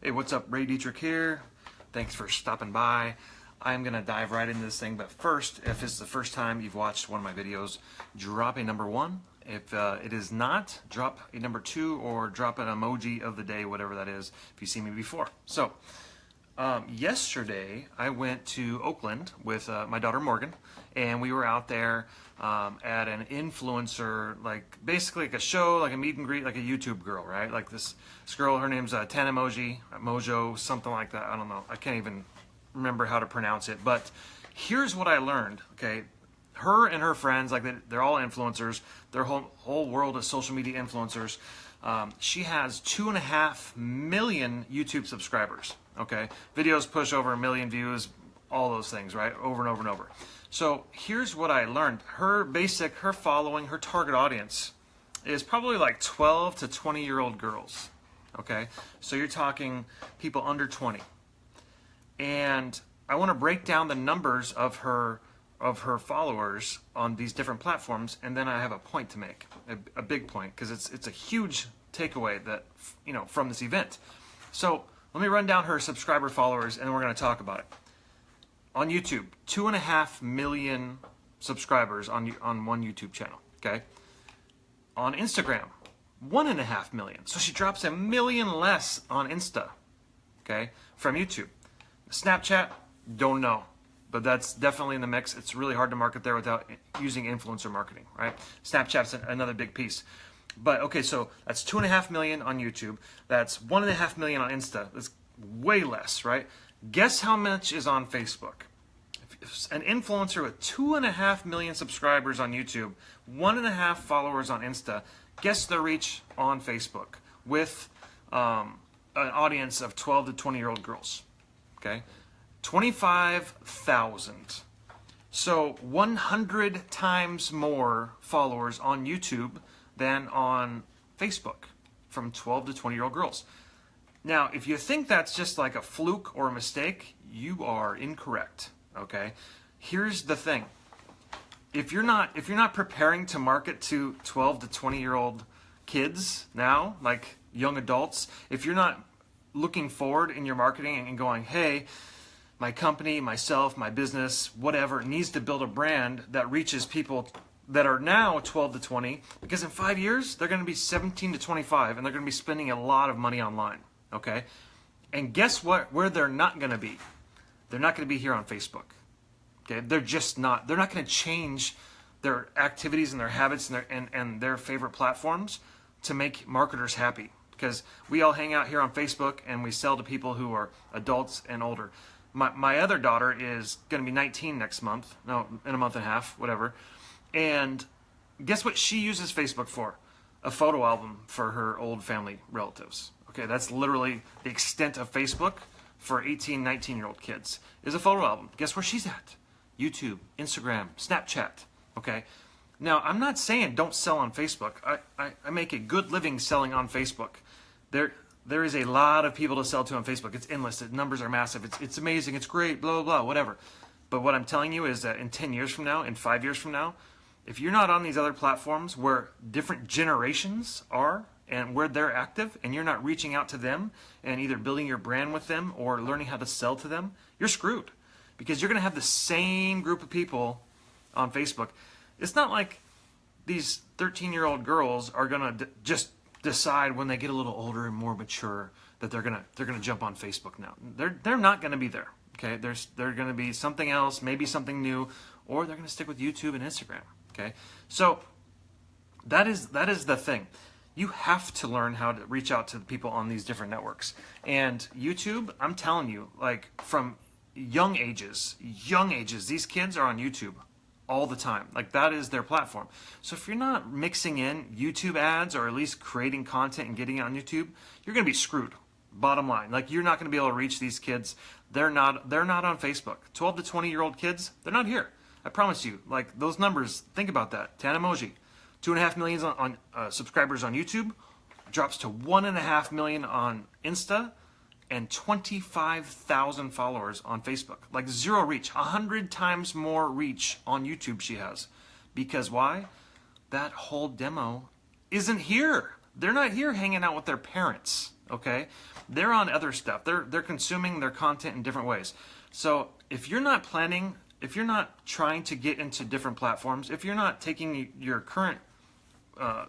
Hey, what's up? Ray Dietrich here. Thanks for stopping by. I'm going to dive right into this thing, but first, if it's the first time you've watched one of my videos, drop a number 1. If it is not, drop a number 2 or drop an emoji of the day, whatever that is, if you've seen me before. So, yesterday I went to Oakland with my daughter Morgan, and we were out there at an influencer, like basically like a show, like a meet and greet, like a YouTube girl, right? Like this girl, her name's Tanamoji, Mojo, something like that. I don't know. I can't even remember how to pronounce it. But here's what I learned. Okay, her and her friends, like they're all influencers. Their whole world is social media influencers. She has 2.5 million YouTube subscribers. Okay, videos push over 1 million views, all those things, right? Over and over and over. So here's what I learned. Her following, her target audience is probably like 12 to 20-year-old girls. Okay, so you're talking people under 20. And I want to break down the numbers of her followers on these different platforms, and then I have a point to make, a big point, because it's a huge takeaway that from this event. So let me run down her subscriber followers, and then we're going to talk about it. On YouTube, 2.5 million subscribers on one YouTube channel. Okay. On Instagram, 1.5 million. So she drops 1 million less on Insta. Okay, from YouTube. Snapchat, don't know, but that's definitely in the mix. It's really hard to market there without using influencer marketing, right? Snapchat's another big piece. But okay, so that's 2.5 million on YouTube. That's 1.5 million on Insta. That's way less, right? Guess how much is on Facebook? If an influencer with 2.5 million subscribers on YouTube, 1.5 followers on Insta, guess their reach on Facebook with an audience of 12 to 20-year-old girls. Okay, 25,000. So 100 times more followers on YouTube than on Facebook from 12 to 20-year-old girls. Now, if you think that's just like a fluke or a mistake, you are incorrect. Okay, here's the thing: if you're not preparing to market to 12 to 20-year-old kids now, like young adults, if you're not looking forward in your marketing and going, hey, my company, myself, my business, whatever, needs to build a brand that reaches people that are now 12 to 20, because in 5 years, they're going to be 17 to 25, and they're going to be spending a lot of money online, okay? And guess what? Where they're not going to be? They're not going to be here on Facebook, okay? They're just not. They're not going to change their activities and their habits and their favorite platforms to make marketers happy. Because we all hang out here on Facebook and we sell to people who are adults and older. My other daughter is going to be 19 next month. No, in a month and a half, whatever. And guess what she uses Facebook for? A photo album for her old family relatives. Okay, that's literally the extent of Facebook for 18, 19-year-old kids, is a photo album. Guess where she's at? YouTube, Instagram, Snapchat. Okay. Now, I'm not saying don't sell on Facebook. I make a good living selling on Facebook. There is a lot of people to sell to on Facebook. It's endless. The numbers are massive. It's amazing. It's great. Blah, blah, blah, whatever. But what I'm telling you is that in 10 years from now, in 5 years from now, if you're not on these other platforms where different generations are and where they're active, and you're not reaching out to them and either building your brand with them or learning how to sell to them, you're screwed. Because you're going to have the same group of people on Facebook. It's not like these 13-year-old girls are going to just decide when they get a little older and more mature that they're gonna jump on Facebook now. They're not going to be there. Okay, they're going to be something else, maybe something new, or they're going to stick with YouTube and Instagram. Okay, so that is the thing. You have to learn how to reach out to the people on these different networks. And YouTube, I'm telling you, like from young ages, these kids are on YouTube all the time. Like that is their platform. So if you're not mixing in YouTube ads or at least creating content and getting it on YouTube, you're going to be screwed. Bottom line, like you're not going to be able to reach these kids. They're not on Facebook. 12 to 20-year-old kids, they're not here. I promise you. Like those numbers, think about that. Tanamoji, 2.5 million on subscribers on YouTube, drops to 1.5 million on Insta, and 25,000 followers on Facebook. Like zero reach. 100 times more reach on YouTube she has. Because why? That whole demo isn't here. they're not here hanging out with their parents, okay? They're on other stuff. They're consuming their content in different ways. So if you're not planning, if you're not trying to get into different platforms, if you're not taking your current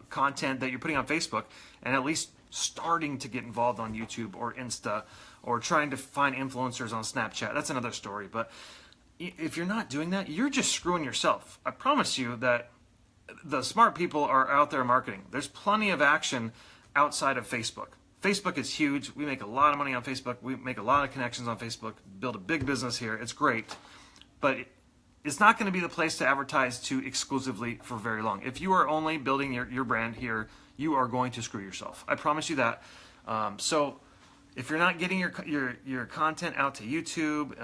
content that you're putting on Facebook and at least starting to get involved on YouTube or Insta, or trying to find influencers on Snapchat, that's another story. But if you're not doing that, you're just screwing yourself. I promise you that the smart people are out there marketing. There's plenty of action outside of Facebook. Facebook is huge. We make a lot of money on Facebook. We make a lot of connections on Facebook, build a big business here. It's great. But it's not going to be the place to advertise to exclusively for very long. If you are only building your brand here, you are going to screw yourself. I promise you that. So if you're not getting your content out to YouTube,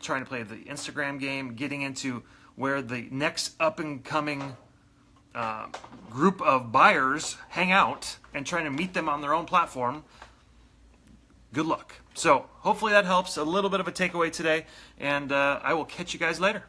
trying to play the Instagram game, getting into where the next up-and-coming group of buyers hang out and trying to meet them on their own platform, good luck. So hopefully that helps. A little bit of a takeaway today, and I will catch you guys later.